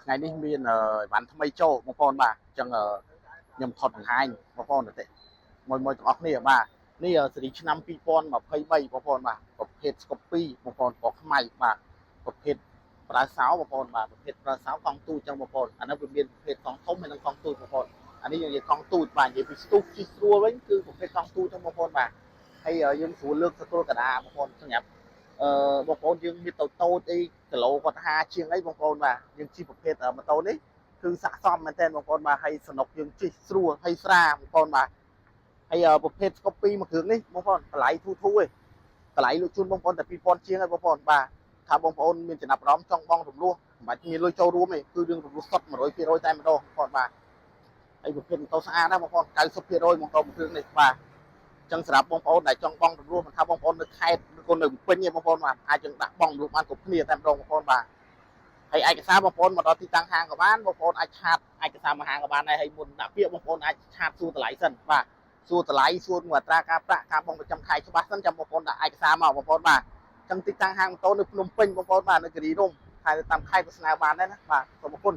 ថ្ងៃនេះមានវ៉ាន់ថ្មីចូលបងប្អូនបាទអញ្ចឹងខ្ញុំថតបង្ហាញបងប្អូនទៅមួយទាំងអស់គ្នាបាទនេះសេរីឆ្នាំ2023បងប្អូនបាទប្រភេទស្កូពីបងប្អូនពណ៌ខ្មៅបាទប្រភេទប្រើសោបងប្អូនបាទប្រភេទប្រើសោកង់ទូចចឹងបងប្អូនអានេះវាមានប្រភេទកង់ធំហើយនិងកង់ទូចបងប្អូនអានេះយើងនិយាយកង់ទូចបាទនិយាយពីស្ទុះជិះស្រួលវិញគឺប្រភេទកង់ទូចចឹងបងប្អូនបាទហើយយើងស្រួលលើកទទួលកដាបងប្អូនសម្រាប់បងប្អូនយើងមានតូចអីគីឡូគាត់50ជាងអីបងប្អូនបាទយើងជិះប្រភេទម៉ូតូនេះគឺស័ក្តិសមមែនទែនបងប្អូនបាទហើយសនុកយើងជិះស្រួលហើយស្រាបងប្អូនបាទហើយប្រភេទស្កូពីមួយគ្រឿងនេះបងប្អូនតម្លៃធូរឯងតម្លៃលក់ជូនបងប្អូនតែ2000ជាងហើយបងប្អូនបាទថាបងប្អូនមានចំណាប់អារម្មណ៍ចង់បងរំលោះមិនបាច់មានលុយចូលរួមទេគឺរឿងរំលោះសុទ្ធ 100% តែម្ដងបងប្អូនបាទហើយប្រភេទម៉ូតូស្អាតណាស់បងប្អូន 90% ម៉ូតូមួយគ្រឿងនេះបាទចឹងសម្រាប់បងប្អូនដែលចង់បងរំលោះមិនថាបងប្អូននៅខេត្តឬក៏នៅពេញទេបងប្អូនបាទអាចយើងដាក់បងរំលោះបានគ្រប់គ្នាតែម្ដងបងប្អូនបាទហើយឯកសារបងប្អូនមកដល់ទីតាំងហាងក៏បានបងប្អូនអាចឆាតឯកសារមកហាងក៏បានដែរហើយមុនដាក់ពាក្យបងប្អូនអាចឆាតសួរតម្លៃសិនបាទសួរតម្លៃសួរអត្រាការប្រាក់ការបងប្រចាំខែច្បាស់សិនចាំបងប្អូនដាក់ឯកសារមកបងប្អូនបាទចឹងទីតាំងហាងម៉ូតូនៅភ្នំពេញបងប្អូនបាទនៅគិរីរម្យហើយតាមខេត្តក៏ស្នើបានដែរណាបាទសូមអរគុណ